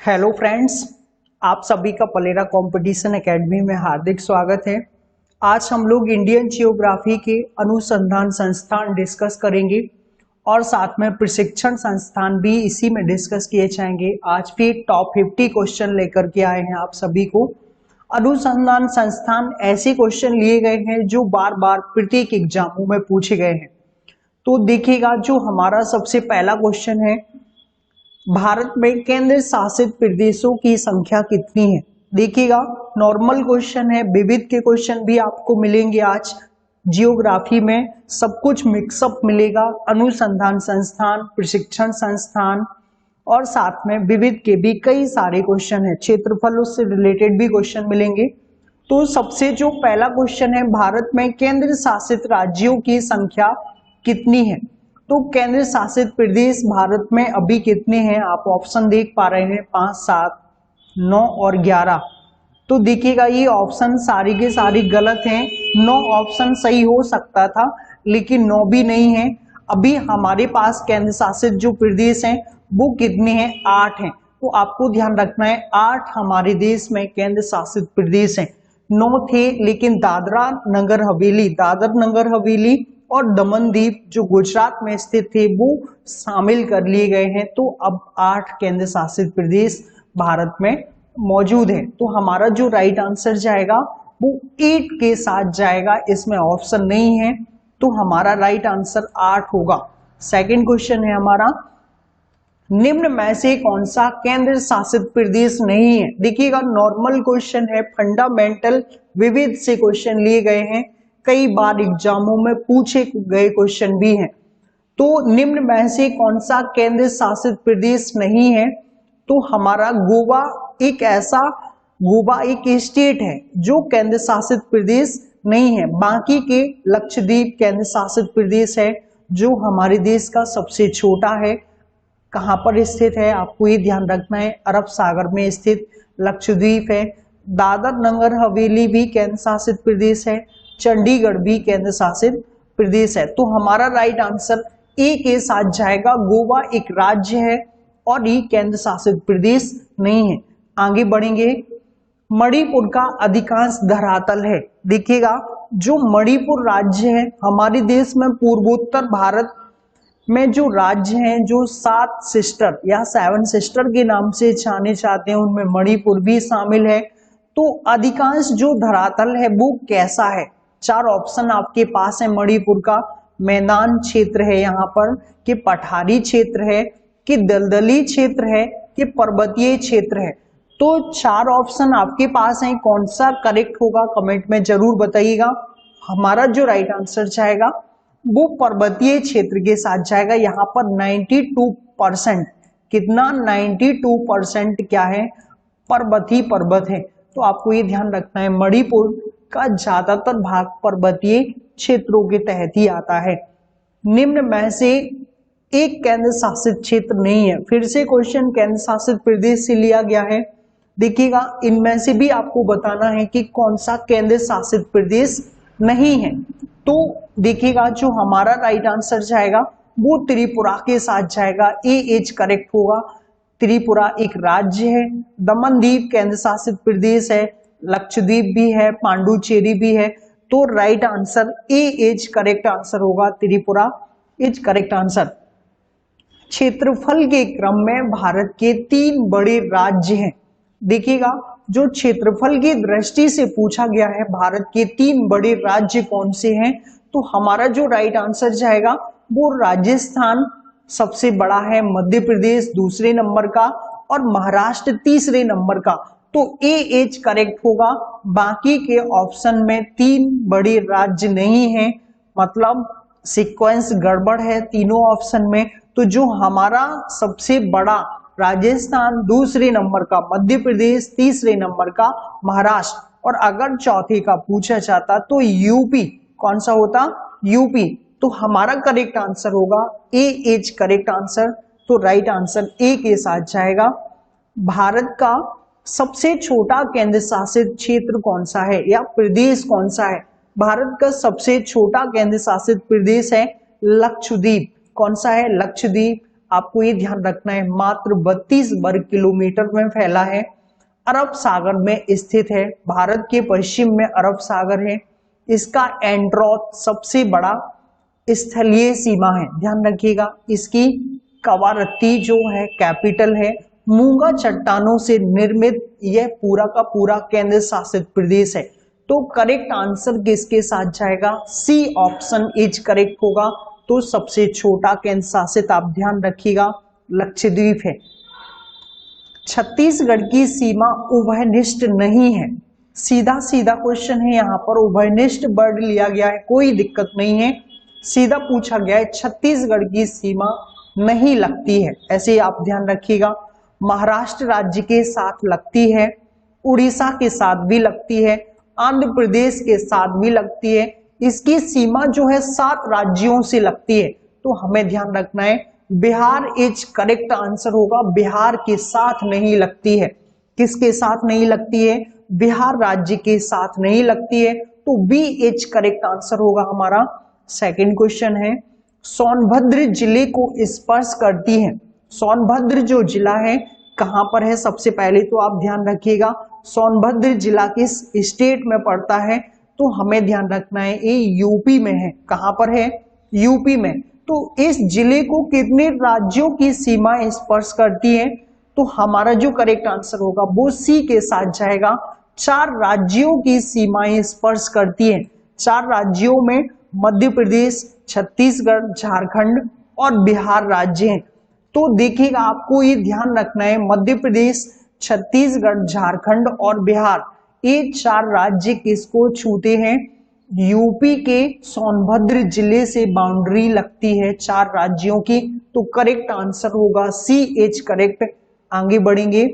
Hello friends, आप सभी का पलेरा कंपटीशन एकेडमी में हार्दिक स्वागत है। आज हम लोग इंडियन जियोग्राफी के अनुसंधान संस्थान डिस्कस करेंगे और साथ में प्रशिक्षण संस्थान भी इसी में डिस्कस किए जाएंगे। आज भी टॉप 50 क्वेश्चन लेकर के आए हैं आप सभी को। अनुसंधान संस्थान ऐसे क्वेश्चन लिए गए हैं जो बार बार प्रत्येक एग्जामों में पूछे गए हैं। तो देखिएगा, जो हमारा सबसे पहला क्वेश्चन है, भारत में केंद्र शासित प्रदेशों की संख्या कितनी है। देखिएगा, नॉर्मल क्वेश्चन है, विविध के क्वेश्चन भी आपको मिलेंगे। आज जियोग्राफी में सब कुछ मिक्सअप मिलेगा। अनुसंधान संस्थान, प्रशिक्षण संस्थान और साथ में विविध के भी कई सारे क्वेश्चन है। क्षेत्रफल से रिलेटेड भी क्वेश्चन मिलेंगे। तो सबसे जो पहला क्वेश्चन है, भारत में केंद्र शासित राज्यों की संख्या कितनी है। तो केंद्र शासित प्रदेश भारत में अभी कितने हैं, आप ऑप्शन देख पा रहे हैं, 5, 7, 9 और 11। तो देखिएगा, ये ऑप्शन सारी के सारी गलत हैं। 9 ऑप्शन सही हो सकता था, लेकिन 9 भी नहीं है। अभी हमारे पास केंद्र शासित जो प्रदेश हैं वो कितने हैं, 8 हैं। तो आपको ध्यान रखना है, 8 हमारे देश में केंद्र शासित प्रदेश हैं। 9 थे, लेकिन दादरा नगर हवेली और दमन दीप जो गुजरात में स्थित थे वो शामिल कर लिए गए हैं। तो अब 8 केंद्र शासित प्रदेश भारत में मौजूद है। तो हमारा जो राइट आंसर जाएगा वो 8 के साथ जाएगा, इसमें ऑप्शन नहीं है। तो हमारा राइट आंसर 8 होगा। सेकंड क्वेश्चन है हमारा, निम्न में से कौन सा केंद्र शासित प्रदेश नहीं है। देखिएगा, नॉर्मल क्वेश्चन है, फंडामेंटल विविध से क्वेश्चन लिए गए हैं, कई बार एग्जामों में पूछे गए क्वेश्चन भी हैं। तो निम्न में से कौन सा केंद्र शासित प्रदेश नहीं है। तो हमारा गोवा एक स्टेट है जो केंद्र शासित प्रदेश नहीं है। बाकी के लक्षद्वीप केंद्र शासित प्रदेश है जो हमारे देश का सबसे छोटा है। कहां पर स्थित है, आपको ये ध्यान रखना है, अरब सागर में स्थित लक्षद्वीप है। दादर नगर हवेली भी केंद्र शासित प्रदेश है, चंडीगढ़ भी केंद्र शासित प्रदेश है। तो हमारा राइट आंसर ए के साथ जाएगा। गोवा एक राज्य है और ये केंद्र शासित प्रदेश नहीं है। आगे बढ़ेंगे, मणिपुर का अधिकांश धरातल है। देखिएगा, जो मणिपुर राज्य है हमारे देश में, पूर्वोत्तर भारत में जो राज्य हैं, जो 7 सिस्टर या 7 सिस्टर के नाम से जाने जाते हैं, उनमें मणिपुर भी शामिल है। तो अधिकांश जो धरातल है वो कैसा है, 4 ऑप्शन आपके पास है। मणिपुर का मैदान क्षेत्र है यहाँ पर, कि पठारी क्षेत्र है, कि दलदली क्षेत्र है, कि पर्वतीय क्षेत्र है। तो 4 ऑप्शन आपके पास हैं, कौन सा करेक्ट होगा कमेंट में जरूर बताइएगा। हमारा जो राइट आंसर जाएगा वो पर्वतीय क्षेत्र के साथ जाएगा। यहाँ पर 92% कितना, 92% क्या है, पर्वत है। तो आपको ये ध्यान रखना है, मणिपुर का ज्यादातर भाग पर्वतीय क्षेत्रों के तहत ही आता है। निम्न में से एक केंद्र शासित क्षेत्र नहीं है। फिर से क्वेश्चन केंद्र शासित प्रदेश से लिया गया है। देखिएगा, इनमें से भी आपको बताना है कि कौन सा केंद्र शासित प्रदेश नहीं है। तो देखिएगा, जो हमारा राइट आंसर जाएगा वो त्रिपुरा के साथ जाएगा। एच करेक्ट होगा। त्रिपुरा एक राज्य है, दमन दीप केंद्र शासित प्रदेश है, लक्षद्वीप भी है, पांडुचेरी भी है। तो right answer H correct answer होगा, त्रिपुरा इज करेक्ट आंसर। क्षेत्रफल के क्रम में भारत के 3 बड़े राज्य हैं। देखिएगा, जो क्षेत्रफल की दृष्टि से पूछा गया है, भारत के 3 बड़े राज्य कौन से हैं। तो हमारा जो राइट आंसर जाएगा वो राजस्थान सबसे बड़ा है, मध्य प्रदेश दूसरे नंबर का और महाराष्ट्र तीसरे नंबर का। तो एच करेक्ट होगा। बाकी के ऑप्शन में 3 बड़े राज्य नहीं है, मतलब सीक्वेंस गड़बड़ है तीनों ऑप्शन में। तो जो हमारा सबसे बड़ा राजस्थान, दूसरे नंबर का मध्य प्रदेश, तीसरे नंबर का महाराष्ट्र, और अगर चौथे का पूछा जाता तो यूपी, कौन सा होता, यूपी। तो हमारा करेक्ट आंसर होगा एच करेक्ट आंसर। तो राइट आंसर ए के साथ जाएगा। भारत का सबसे छोटा केंद्र शासित क्षेत्र कौन सा है या प्रदेश कौन सा है। भारत का सबसे छोटा केंद्र शासित प्रदेश है लक्षद्वीप। कौन सा है, लक्षद्वीप। आपको ये ध्यान रखना है मात्र 32 वर्ग किलोमीटर में फैला है, अरब सागर में स्थित है, भारत के पश्चिम में अरब सागर है, इसका एंड्रोथ सबसे बड़ा स्थलीय सीमा है, ध्यान रखिएगा। इसकी कवारत्ती जो है कैपिटल है, मूंगा चट्टानों से निर्मित यह पूरा का पूरा केंद्र शासित प्रदेश है। तो करेक्ट आंसर किसके साथ जाएगा? सी ऑप्शन इज करेक्ट होगा। तो सबसे छोटा केंद्र शासित आप ध्यान रखिएगा लक्षद्वीप है। छत्तीसगढ़ की सीमा उभयनिष्ठ नहीं है, सीधा सीधा क्वेश्चन है, यहाँ पर उभयनिष्ठ वर्ड लिया गया है, कोई दिक्कत नहीं है, सीधा पूछा गया है छत्तीसगढ़ की सीमा नहीं लगती है, ऐसे ही आप ध्यान रखिएगा। महाराष्ट्र राज्य के साथ लगती है, उड़ीसा के साथ भी लगती है, आंध्र प्रदेश के साथ भी लगती है, इसकी सीमा जो है 7 राज्यों से लगती है। तो हमें ध्यान रखना है बिहार इज करेक्ट आंसर होगा, बिहार के साथ नहीं लगती है। किसके साथ नहीं लगती है? बिहार राज्य के साथ नहीं लगती है, तो बी इज करेक्ट आंसर होगा हमारा। सेकंड क्वेश्चन है, सोनभद्र जिले को स्पर्श करती है, सोनभद्र जो जिला है कहां पर है? सबसे पहले तो आप ध्यान रखिएगा सोनभद्र जिला किस स्टेट में पड़ता है? तो हमें ध्यान रखना है ये यूपी में है। कहां पर है? यूपी में। तो इस जिले को कितने राज्यों की सीमा स्पर्श करती है? तो हमारा जो करेक्ट आंसर होगा वो सी के साथ जाएगा, 4 राज्यों की सीमाएं स्पर्श करती है। 4 राज्यों में मध्य प्रदेश, छत्तीसगढ़, झारखंड और बिहार राज्य हैं। तो देखिएगा आपको ये ध्यान रखना है मध्य प्रदेश, छत्तीसगढ़, झारखंड और बिहार, ये 4 राज्य किसको छूते हैं? यूपी के सोनभद्र जिले से बाउंड्री लगती है 4 राज्यों की। तो करेक्ट आंसर होगा सी एच करेक्ट। आगे बढ़ेंगे,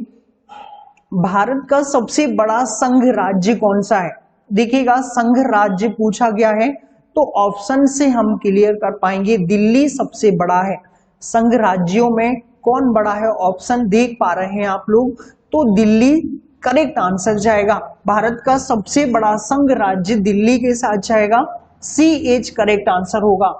भारत का सबसे बड़ा संघ राज्य कौन सा है? देखिएगा संघ राज्य पूछा गया है तो ऑप्शन से हम क्लियर कर पाएंगे, दिल्ली सबसे बड़ा है। संघ राज्यों में कौन बड़ा है? ऑप्शन देख पा रहे हैं आप लोग, तो दिल्ली करेक्ट आंसर जाएगा। भारत का सबसे बड़ा संघ राज्य दिल्ली के साथ जाएगा, सी एच करेक्ट आंसर होगा।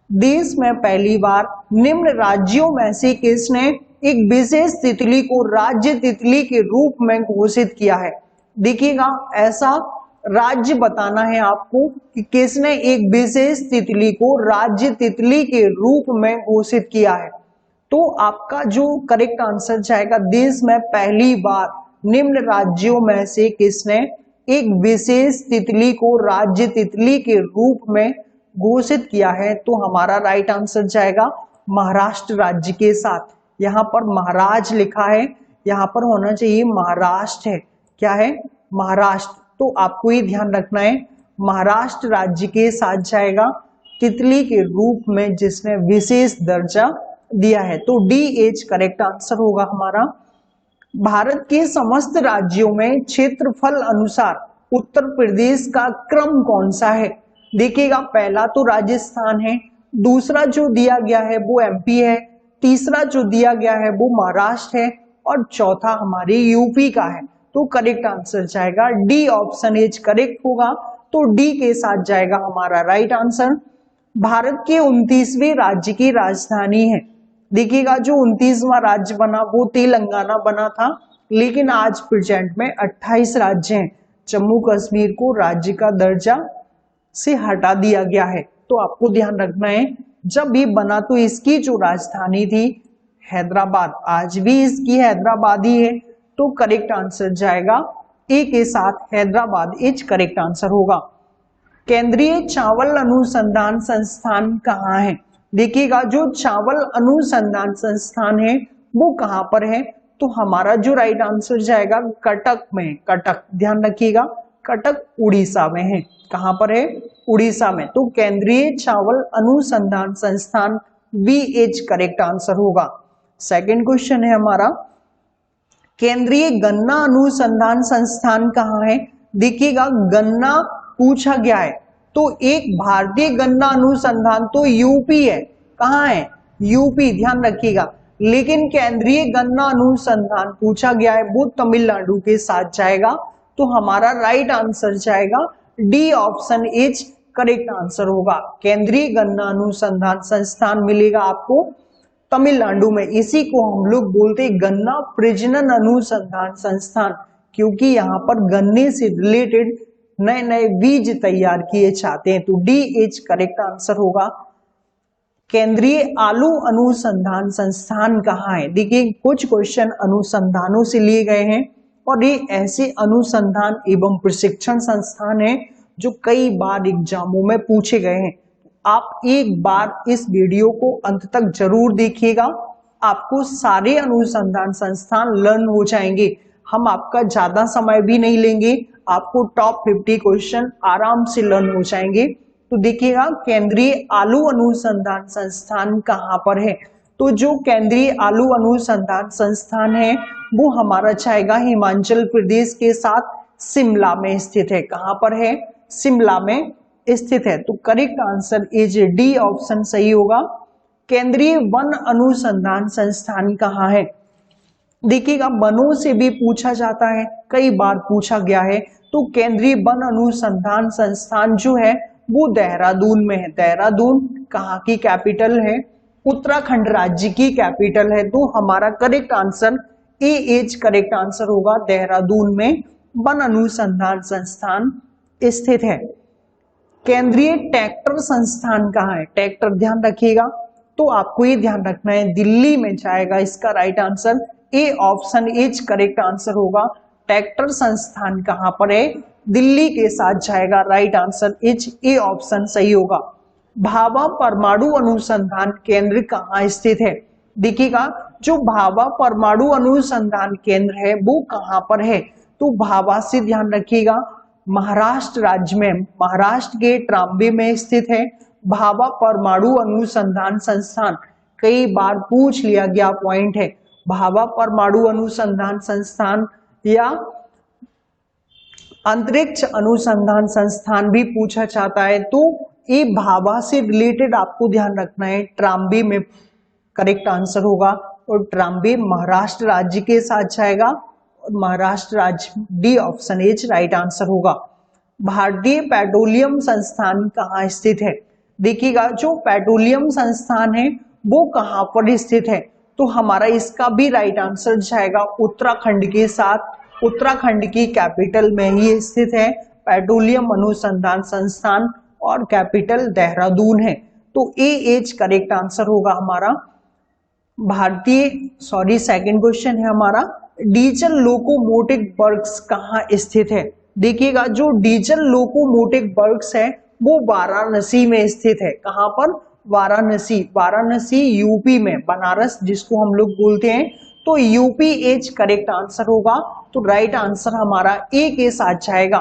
देश में पहली बार निम्न राज्यों में से किसने एक विशेष तितली को राज्य तितली के रूप में घोषित किया है? देखिएगा ऐसा राज्य बताना है आपको कि किसने एक विशेष तितली को राज्य तितली के रूप में घोषित किया है। तो आपका जो करेक्ट आंसर जाएगा, देश में पहली बार निम्न राज्यों में से किसने एक विशेष तितली को राज्य तितली के रूप में घोषित किया है? तो हमारा राइट आंसर जाएगा महाराष्ट्र राज्य के साथ। यहाँ पर महाराज लिखा है, यहाँ पर होना चाहिए महाराष्ट्र है। क्या है? महाराष्ट्र। तो आपको ये ध्यान रखना है महाराष्ट्र राज्य के साथ जाएगा तितली के रूप में जिसने विशेष दर्जा दिया है। तो डी एच करेक्ट आंसर होगा हमारा। भारत के समस्त राज्यों में क्षेत्रफल अनुसार उत्तर प्रदेश का क्रम कौन सा है? देखिएगा पहला तो राजस्थान है, दूसरा जो दिया गया है वो एमपी है, तीसरा जो दिया गया है वो महाराष्ट्र है और चौथा हमारी यूपी का है। तो करेक्ट आंसर जाएगा डी ऑप्शन एज करेक्ट होगा। तो डी के साथ जाएगा हमारा राइट आंसर। भारत के 29वें राज्य की राजधानी है। देखिएगा जो 29वां राज्य बना वो तेलंगाना बना था, लेकिन आज प्रेजेंट में 28 राज्य हैं। जम्मू कश्मीर को राज्य का दर्जा से हटा दिया गया है। तो आपको ध्यान रखना है जब ये बना तो इसकी जो राजधानी थी हैदराबाद, आज भी इसकी हैदराबाद ही है। तो करेक्ट आंसर जाएगा ए के साथ, हैदराबाद इज करेक्ट आंसर होगा। केंद्रीय चावल अनुसंधान संस्थान कहाँ है? देखिएगा जो चावल अनुसंधान संस्थान है वो कहाँ पर है? तो हमारा जो राइट आंसर जाएगा कटक में। कटक ध्यान रखिएगा, कटक उड़ीसा में है। कहाँ पर है? उड़ीसा में। तो केंद्रीय चावल अनुसंधान संस्थान बी एच करेक्ट आंसर होगा। सेकंड क्वेश्चन है हमारा, केंद्रीय गन्ना अनुसंधान संस्थान कहाँ है? देखिएगा गन्ना पूछा गया है तो एक भारतीय गन्ना अनुसंधान तो यूपी है। कहाँ है? यूपी, ध्यान रखिएगा। लेकिन केंद्रीय गन्ना अनुसंधान पूछा गया है वो तमिलनाडु के साथ जाएगा। तो हमारा राइट आंसर जाएगा D option H correct answer होगा। केंद्रीय गन्ना अनुसंधान संस्थान मिलेगा आपको तमिलनाडु में। इसी को हम लोग बोलते हैं गन्ना प्रजनन अनुसंधान संस्थान, क्योंकि यहाँ पर गन्ने से रिलेटेड नए नए बीज तैयार किए जाते हैं। तो DH करेक्ट आंसर होगा। केंद्रीय आलू अनुसंधान संस्थान कहाँ है? देखिए कुछ क्वेश्चन अनुसंधानों से लिए गए हैं और ये ऐसे अनुसंधान एवं प्रशिक्षण संस्थान है जो कई बार एग्जामों में पूछे गए हैं। आप एक बार इस वीडियो को अंत तक जरूर देखिएगा, आपको सारे अनुसंधान संस्थान लर्न हो जाएंगे। हम आपका ज्यादा समय भी नहीं लेंगे, आपको टॉप 50 क्वेश्चन आराम से लर्न हो जाएंगे। तो देखिएगा केंद्रीय आलू अनुसंधान संस्थान कहाँ पर है? तो जो केंद्रीय आलू अनुसंधान संस्थान है वो हमारा जाएगा हिमाचल प्रदेश के साथ शिमला में स्थित है। कहाँ पर है? शिमला में स्थित है। तो correct answer is D option सही होगा। केंद्रीय वन अनुसंधान संस्थान कहाँ है? देखिएगा वनों से भी पूछा जाता है, कई बार पूछा गया है। तो केंद्रीय वन अनुसंधान संस्थान जो है वो देहरादून में है। देहरादून कहाँ की कैपिटल है? उत्तराखंड राज्य की कैपिटल है। तो हमारा correct answer AH correct answer होगा। देहरादून में वन अनुसंधान संस्थान स्थित है। केंद्रीय ट्रैक्टर संस्थान कहाँ है? ट्रैक्टर ध्यान रखिएगा, तो आपको ये ध्यान रखना है दिल्ली में जाएगा इसका right answer. A option H correct answer होगा। ट्रैक्टर संस्थान कहाँ पर है? दिल्ली के साथ जाएगा, right answer H A option सही होगा। भाभा परमाणु अनुसंधान केंद्र कहाँ स्थित है? देखिएगा जो भाभा परमाणु अनुसंधान केंद्र है वो कहाँ पर है? तो भाभा से ध्यान रखिएगा, महाराष्ट्र राज्य में, महाराष्ट्र के ट्राम्बे में स्थित है भाभा परमाणु अनुसंधान संस्थान। कई बार पूछ लिया गया पॉइंट है। भाभा परमाणु अनुसंधान संस्थान या अंतरिक्ष अनुसंधान संस्थान भी पूछा जाता है। तो ये भाभा से रिलेटेड आपको ध्यान रखना है, ट्राम्बे में करेक्ट आंसर होगा। और ट्राम्बे महाराष्ट्र राज्य के साथ जाएगा और महाराष्ट्र राज्य D option H right answer होगा। भारतीय पेट्रोलियम संस्थान कहाँ स्थित है? देखिएगा जो पेट्रोलियम संस्थान है वो कहाँ पर स्थित है? तो हमारा इसका भी राइट आंसर जाएगा उत्तराखंड के साथ। उत्तराखंड की कैपिटल में ही स्थित है पेट्रोलियम अनुसंधान संस्थान और कैपिटल देहरादून है। तो AH करेक्ट आंसर होगा हमारा। सेकंड क्वेश्चन है हमारा, डीजल लोकोमोटिव वर्क्स कहाँ स्थित है? देखिएगा जो डीजल लोकोमोटिव वर्क्स है वो वाराणसी में स्थित है। कहाँ पर? वाराणसी। वाराणसी यूपी में, बनारस जिसको हम लोग बोलते हैं। तो UPH करेक्ट आंसर होगा। तो राइट आंसर हमारा ए के साथ जाएगा।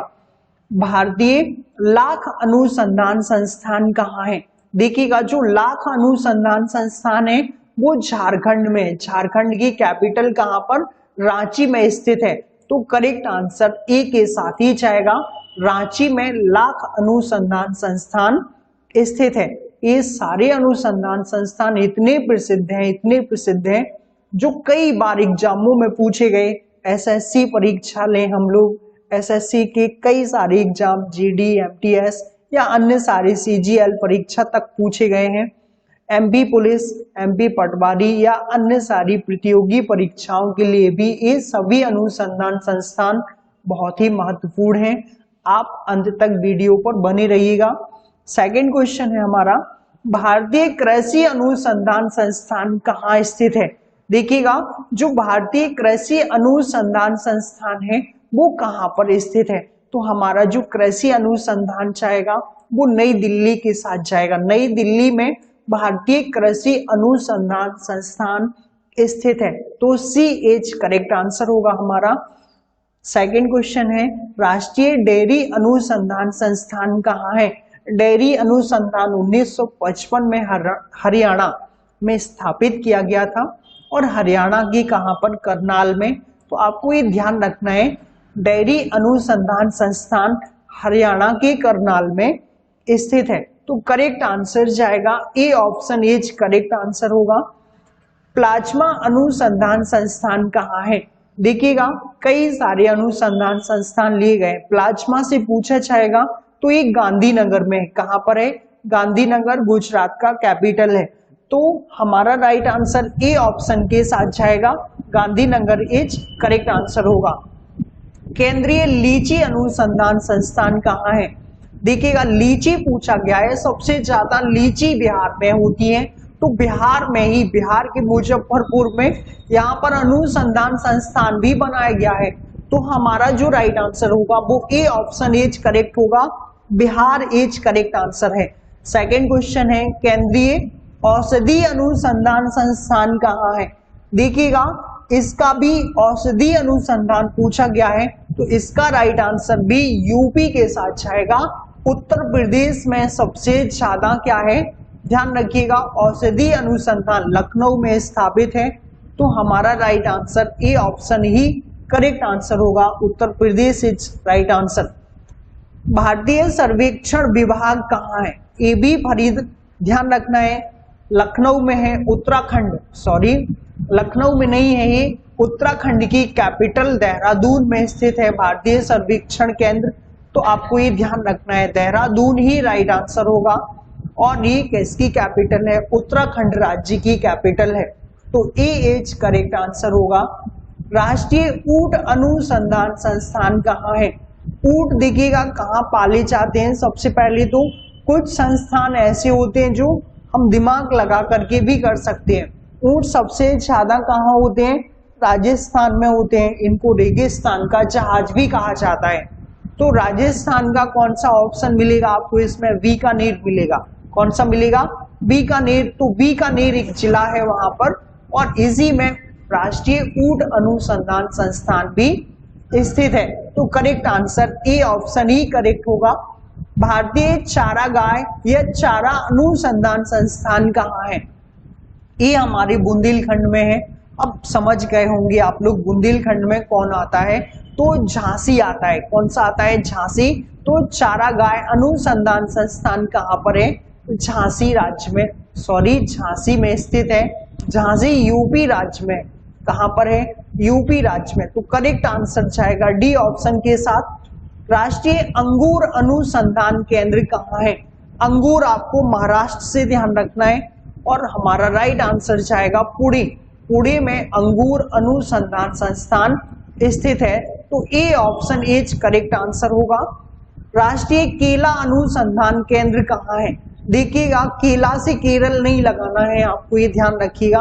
भारतीय लाख अनुसंधान संस्थान कहाँ है? देखिएगा जो लाख अनुसंधान संस्थान है वो झारखंड में, झारखंड की कैपिटल कहाँ पर? रांची में स्थित है। तो करेक्ट आंसर ए के साथ ही जाएगा। रांची में लाख अनुसंधान संस्थान स्थित है। ये सारे अनुसंधान संस्थान इतने प्रसिद्ध हैं, इतने प्रसिद्ध हैं जो कई बार एग्जामों में पूछे गए। SSC परीक्षा लें हम लोग, SSC के कई सारे एग्जाम, GD, MTS या अन्य सारे CGL परीक्षा तक पूछे गए हैं। MP पुलिस, MP पटवारी या अन्य सारी प्रतियोगी परीक्षाओं के लिए भी ये सभी अनुसंधान संस्थान बहुत ही महत्वपूर्ण हैं। आप अंत तक वीडियो पर बने रहिएगा। सेकंड क्वेश्चन है हमारा, भारतीय कृषि अनुसंधान संस्थान कहाँ स्थित है? देखिएगा जो भारतीय कृषि अनुसंधान संस्थान है वो कहाँ पर स्थित है? तो हमारा जो कृषि अनुसंधान जाएगा वो नई दिल्ली के साथ जाएगा। नई दिल्ली में भारतीय कृषि अनुसंधान संस्थान स्थित है। तो CH करेक्ट आंसर होगा हमारा। सेकंड क्वेश्चन है, राष्ट्रीय डेयरी अनुसंधान संस्थान कहाँ है? डेयरी अनुसंधान 1955 में हरियाणा में स्थापित किया गया था और हरियाणा की कहाँ पर? करनाल में। तो आपको ये ध्यान रखना है, डेयरी अनुसंधान संस्थान हरियाणा के करनाल में स्थित है। तो करेक्ट आंसर जाएगा A option H correct answer होगा। प्लाज्मा अनुसंधान संस्थान कहाँ है? देखिएगा कई सारे अनुसंधान संस्थान लिए गए, प्लाज्मा से पूछा जाएगा तो ये गांधीनगर में। कहाँ पर है? गांधीनगर गुजरात का कैपिटल है। तो हमारा राइट आंसर ए ऑप्शन के साथ जाएगा, गांधीनगर इज करेक्ट आंसर होगा। केंद्रीय लीची अनुसंधान संस्थान कहाँ है? देखिएगा लीची पूछा गया है, सबसे ज्यादा लीची बिहार में होती है, तो बिहार में ही, बिहार के मुजफ्फरपुर में यहाँ पर अनुसंधान संस्थान भी बनाया गया है, तो हमारा जो राइट आंसर होगा वो ए ऑप्शन इज करेक्ट होगा, बिहार इज करेक्ट आंसर है। सेकेंड क्वेश्चन है केंद्रीय औषधि अनुसंधान संस्थान कहाँ है? देखिएगा इसका भी औषधि अनुसंधान पूछा गया है, तो इसका राइट आंसर भी यूपी के साथ जाएगा। उत्तर प्रदेश में सबसे ज्यादा क्या है, ध्यान रखिएगा, औषधि अनुसंधान लखनऊ में स्थापित है, तो हमारा right answer A option he correct answer होगा, Uttar Pradesh is right answer. भारतीय सर्वेक्षण विभाग कहाँ है? ए बी फरीद, ध्यान रखना है, लखनऊ में है, उत्तराखंड, सॉरी लखनऊ में नहीं है, ये उत्तराखंड की कैपिटल देहरादून में स्थित है भारतीय सर्वेक्षण केंद्र, तो आपको ये ध्यान रखना है, देहरादून ही राइट आंसर होगा। और ये किसकी कैपिटल है? उत्तराखंड राज्य की कैपिटल है, तो ए इज करेक्ट आंसर होगा। राष्ट्रीय ऊंट अनुसंधान संस्थान कहाँ है? ऊंट देखिएगा कहाँ पाले जाते हैं, सबसे पहले तो कुछ संस्थान ऐसे होते हैं जो हम दिमाग लगा करके भी कर सकते हैं। ऊंट सबसे ज्यादा कहाँ होते हैं? राजस्थान में होते हैं, इनको रेगिस्तान का जहाज भी कहा जाता है, तो राजस्थान का कौन सा ऑप्शन मिलेगा आपको इसमें? बीकानेर मिलेगा। कौन सा मिलेगा? बीकानेर, तो बीकानेर एक जिला है वहां पर, और इसी में राष्ट्रीय ऊंट अनुसंधान संस्थान भी स्थित है, तो correct answer A option he correct होगा। भारतीय चारागाह या चारा अनुसंधान संस्थान कहाँ है? ये हमारे बुंदेलखंड में है। अब समझ गए होंगे आप लोग बुंदेलखंड में कौन आता है, तो झांसी आता है। कौन सा आता है? झांसी। तो चारागाह अनुसंधान संस्थान कहाँ पर है? झांसी राज्य में, सॉरी झांसी में स्थित है। झांसी यूपी राज्य में, कहाँ पर है? यूपी राज्य में, तो करेक्ट आंसर जाएगा डी ऑप्शन के साथ। राष्ट्रीय अंगूर अनुसंधान केंद्र कहाँ है? अंगूर आपको महाराष्ट्र से ध्यान रखना है, और हमारा राइट आंसर जाएगा पुणे। पुणे में अंगूर अनुसंधान संस्थान स्थित है, तो A option is correct answer होगा। राष्ट्रीय केला अनुसंधान केंद्र कहाँ है? देखिएगा केला से केरल नहीं लगाना है, आपको ये ध्यान रखिएगा।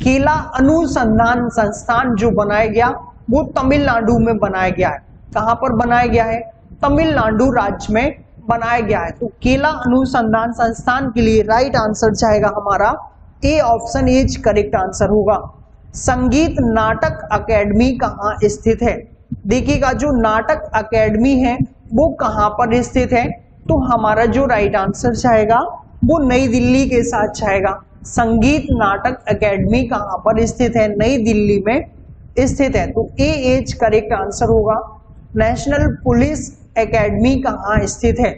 केला अनुसंधान संस्थान जो बनाया गया वो तमिलनाडु में बनाया गया है। कहाँ पर बनाया गया है? तमिलनाडु राज्य में बनाया गया है, तो केला अनुसंधान संस्थान के लिए राइट आंसर जाएगा हमारा A option is correct answer होगा। संगीत नाटक अकेडमी कहाँ स्थित है? देखिएगा जो नाटक अकेडमी है वो कहाँ पर स्थित है, तो हमारा जो राइट आंसर जाएगा वो नई दिल्ली के साथ जाएगा। संगीत नाटक अकेडमी कहाँ पर स्थित है? नई दिल्ली में स्थित है, तो ए इज करेक्ट आंसर होगा। नेशनल पुलिस एकेडमी कहाँ स्थित है?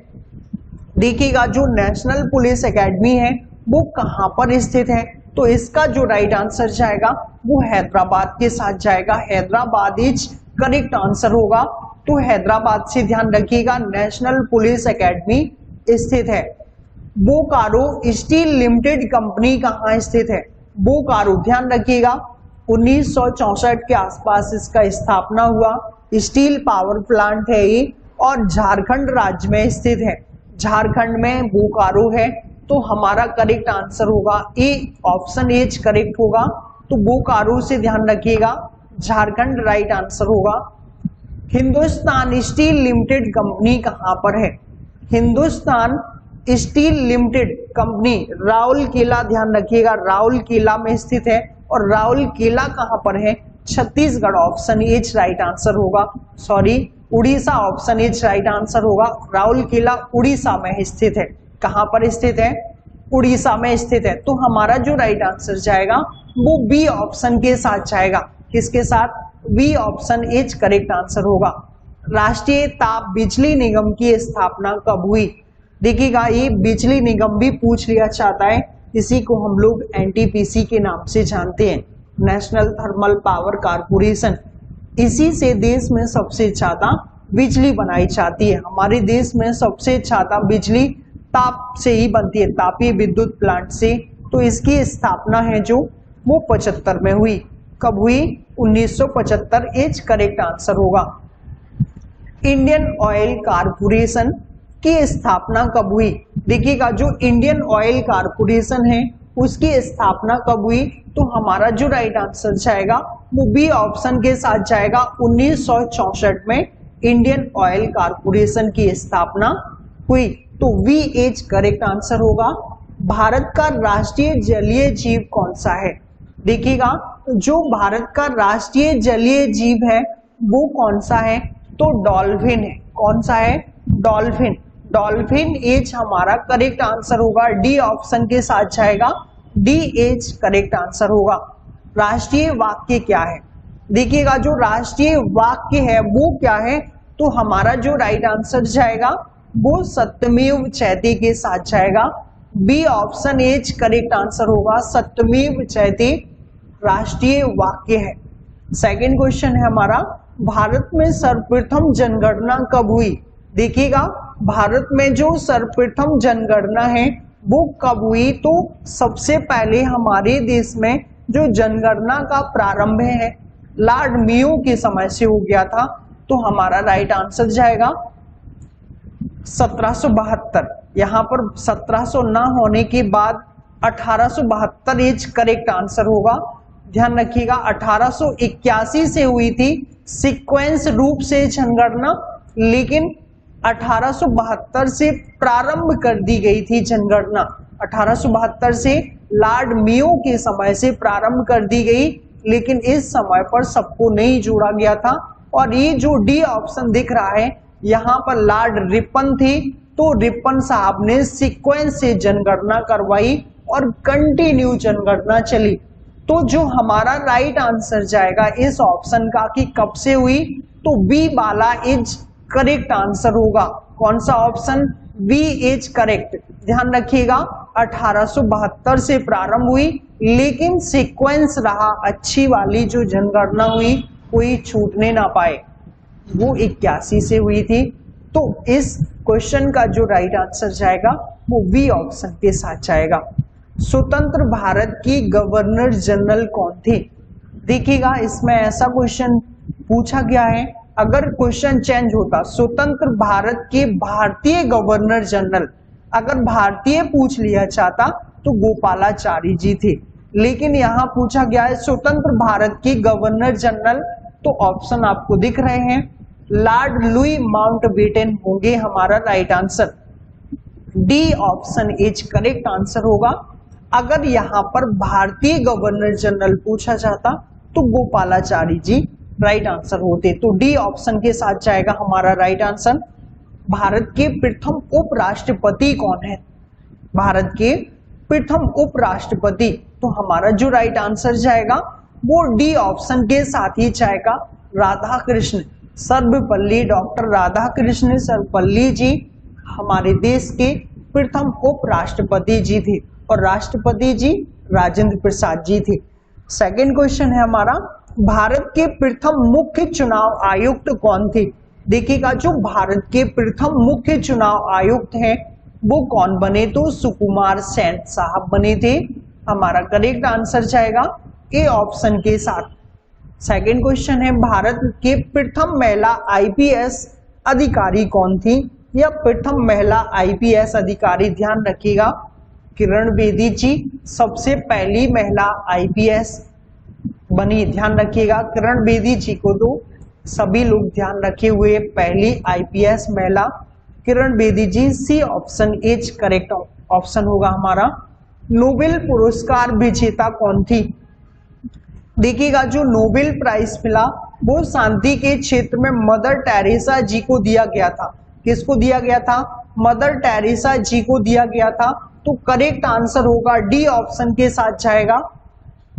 देखिएगा जो नेशनल पुलिस एकेडमी है वो कहाँ पर स्थित है, तो इसका जो राइट आंसर जाएगा वो हैदराबाद के साथ जाएगा। हैदराबाद इज करेक्ट आंसर होगा, तो हैदराबाद से ध्यान रखिएगा नेशनल पुलिस एकेडमी स्थित है। बोकारो स्टील लिमिटेड कंपनी कहाँ स्थित है? बोकारो, ध्यान रखिएगा 1964 के आसपास इसका स्थापना हुआ। स्टील पावर प्लांट है ये, और झारखंड राज्य में स्थित है। झारखंड में बोकारो है, तो हमारा करेक्ट आंसर होगा ए ऑप्शन एज करेक्ट होगा, तो बोकारो से ध्यान रखिएगा झारखंड राइट आंसर होगा। हिंदुस्तान स्टील लिमिटेड कंपनी कहाँ पर है? Hindustan steel limited company Rourkela, ध्यान रखिएगा राउरकेला में स्थित है, और राउरकेला कहाँ पर है? Chhattisgarh option as right answer होगा, sorry Orissa option as right answer होगा। राउरकेला उड़ीसा में स्थित है। कहाँ पर स्थित है? उड़ीसा में स्थित है, तो हमारा जो राइट आंसर जाएगा वो बी ऑप्शन के साथ जाएगा। किसके साथ? B option as correct answer होगा। राष्ट्रीय ताप बिजली निगम की स्थापना कब हुई? देखिएगा ये बिजली निगम भी पूछ लिया चाहता है, इसी को हम लोग एनटीपीसी के नाम से जानते हैं, नेशनल थर्मल पावर कारपोरेशन। इसी से देश में सबसे ज्यादा बिजली बनाई जाती है। हमारे देश में सबसे ज्यादा बिजली ताप से ही बनती है, तापीय विद्युत प्लांट से तो इसकी स्थापना है जो वो 75 में हुई। कब हुई? 1975 इज करेक्ट आंसर होगा। इंडियन ऑयल कारपोरेशन की स्थापना कब हुई? देखिएगा जो इंडियन ऑयल कारपोरेशन है उसकी स्थापना कब हुई? तो हमारा जो राइट आंसर जाएगा वो बी ऑप्शन के साथ जाएगा। 1964 में इंडियन ऑयल कारपोरेशन की स्थापना हुई। तो वी इज करेक्ट आंसर होगा। भारत का राष्ट्रीय जलीय जीव कौन सा है? देखिएगा जो भारत का राष्ट्रीय जलीय जीव है वो कौन सा है? तो डॉल्फिन है। कौन सा है? डॉल्फिन। डॉल्फिन इज हमारा करेक्ट आंसर होगा। डी ऑप्शन के साथ जाएगा। डी इज करेक्ट आंसर होगा। राष्ट्रीय वाक्य क्या है? देखिएगा जो राष्ट्रीय वाक्य है वो क्या है? तो हमारा जो राइट आंसर जाएगा वो सत्यमेव जयते के साथ जाएगा। B option is correct answer होगा। सत्यमेव जयते राष्ट्रीय वाक्य है। सेकंड क्वेश्चन है हमारा, भारत में सर्वप्रथम जनगणना कब हुई? देखिएगा भारत में जो सर्वप्रथम जनगणना है वो कब हुई? तो सबसे पहले हमारे देश में जो जनगणना का प्रारंभ है लॉर्ड मेयो के समय से हो गया था। तो हमारा राइट आंसर जाएगा 1772। यहाँ पर 1700 ना होने के बाद 1872 इज करेक्ट आंसर होगा। ध्यान रखिएगा 1881 से हुई थी सीक्वेंस रूप से जनगणना, लेकिन 1872 से प्रारंभ कर दी गई थी जनगणना। 1872 से लॉर्ड मेयो के समय से प्रारंभ कर दी गई, लेकिन इस समय पर सबको नहीं जोड़ा गया था। और ये जो डी ऑप्शन दिख रहा है यहाँ पर लॉर्ड रिपन थे, तो रिपन साहब ने सीक्वेंस से जनगणना करवाई और कंटिन्यू जनगणना चली। तो जो हमारा राइट आंसर जाएगा इस ऑप्शन का कि कब से हुई, तो बी वाला इज करेक्ट आंसर होगा। कौन सा ऑप्शन? B is correct. ध्यान रखिएगा 1872 से प्रारंभ हुई, लेकिन सीक्वेंस रहा अच्छी वाली जो जनगणना हुई कोई छूटने ना पाए, वो 81 से हुई थी। तो इस क्वेश्चन का जो राइट आंसर जाएगा वो बी ऑप्शन के साथ जाएगा। स्वतंत्र भारत की गवर्नर जनरल कौन थे? देखिएगा इसमें ऐसा क्वेश्चन पूछा गया है, अगर क्वेश्चन चेंज होता स्वतंत्र भारत के भारतीय गवर्नर जनरल, अगर भारतीय पूछ लिया जाता तो गोपालाचारी जी थे, लेकिन यहाँ पूछा गया है स्वतंत्र भारत के गवर्नर जनरल। तो ऑप्शन आपको दिख रहे हैं, लॉर्ड लुई माउंटबेटन होंगे हमारा right answer. D option is correct answer होगा। अगर यहाँ पर भारतीय गवर्नर जनरल पूछा जाता तो गोपालाचारी जी राइट आंसर होते। तो डी ऑप्शन के साथ जाएगा हमारा राइट आंसर। भारत के प्रथम उपराष्ट्रपति कौन है? भारत के प्रथम उपराष्ट्रपति, तो हमारा जो राइट आंसर जाएगा वो डी ऑप्शन के साथ ही जाएगा, राधा कृष्ण सर्वपल्ली। डॉक्टर राधा कृष्ण सर्वपल्ली जी हमारे देश के प्रथम उपराष्ट्रपति जी थे और राष्ट्रपति जी राजेंद्र प्रसाद जी थे। सेकंड क्वेश्चन है हमारा, भारत के प्रथम मुख्य चुनाव आयुक्त कौन थे? देखिएगा जो भारत के प्रथम मुख्य चुनाव आयुक्त हैं वो कौन बने? तो सुकुमार सेन साहब बने थे। हमारा करेक्ट आंसर जाएगा ए ऑप्शन के साथ। सेकंड क्वेश्चन है, भारत के प्रथम महिला आईपीएस अधिकारी कौन थी? या प्रथम महिला आईपीएस अधिकारी, ध्यान रखिएगा किरण बेदी जी सबसे पहली महिला आईपीएस बनी। ध्यान रखिएगा किरण बेदी जी को तो सभी लोग ध्यान रखे हुए, पहली आईपीएस महिला Kiran Bedi ji. C option is correct option होगा हमारा। नोबेल पुरस्कार विजेता कौन थी? देखिएगा जो नोबेल प्राइज मिला वो शांति के क्षेत्र में मदर टेरेसा जी को दिया गया था। किसको दिया गया था? मदर टेरेसा जी को दिया गया था। तो करेक्ट आंसर होगा डी ऑप्शन के साथ जाएगा।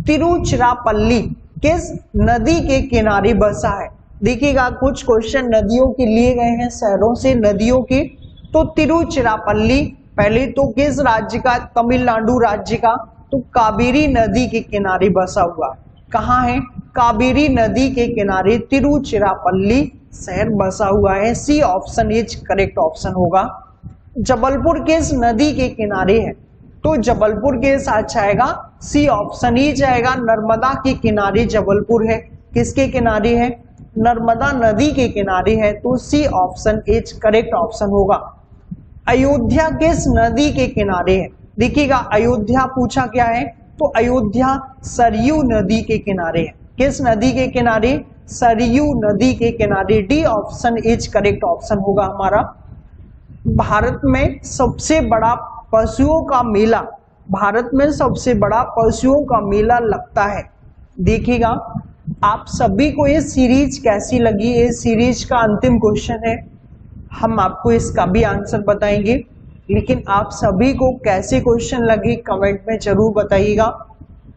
तिरुचिरापल्ली किस नदी के किनारे बसा है? देखिएगा कुछ क्वेश्चन नदियों के लिए गए हैं, शहरों से नदियों के। तो तिरुचिरापल्ली पहले तो किस राज्य का? तमिलनाडु राज्य का। तो कावेरी नदी के किनारे बसा हुआ। कहाँ है? कावेरी नदी के किनारे तिरुचिरापल्ली शहर बसा हुआ है। C option is correct option होगा। जबलपुर किस नदी के किनारे है? तो जबलपुर के साथ जाएगा सी ऑप्शन ही जाएगा। नर्मदा के किनारे जबलपुर है। किसके किनारे है? नर्मदा नदी के किनारे है, तो C option is correct option होगा। अयोध्या किस नदी के किनारे है? देखिएगा अयोध्या पूछा क्या है, तो अयोध्या सरयू नदी के किनारे है। किस नदी के किनारे? सरयू नदी के किनारे। D option is correct option होगा हमारा। भारत में सबसे बड़ा पशुओं का मेला, भारत में सबसे बड़ा पशुओं का मेला लगता है। देखिएगा आप सभी को ये सीरीज कैसी लगी? ये सीरीज का अंतिम क्वेश्चन है, हम आपको इसका भी आंसर बताएंगे, लेकिन आप सभी को कैसे क्वेश्चन लगे कमेंट में जरूर बताइएगा।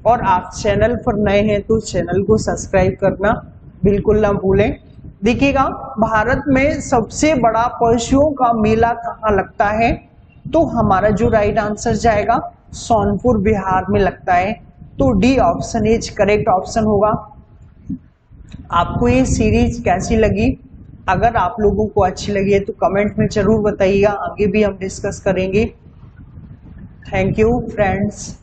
और आप चैनल पर नए हैं तो चैनल को सब्सक्राइब करना बिल्कुल ना भूलें। देखिएगा भारत में सबसे बड़ा पशुओं का मेला कहाँ लगता है? तो हमारा जो राइट आंसर जाएगा सोनपुर बिहार में लगता है, तो D option is correct option होगा। आपको ये सीरीज कैसी लगी? अगर आप लोगों को अच्छी लगी है तो कमेंट में जरूर बताइएगा, आगे भी हम डिस्कस करेंगे। Thank you friends.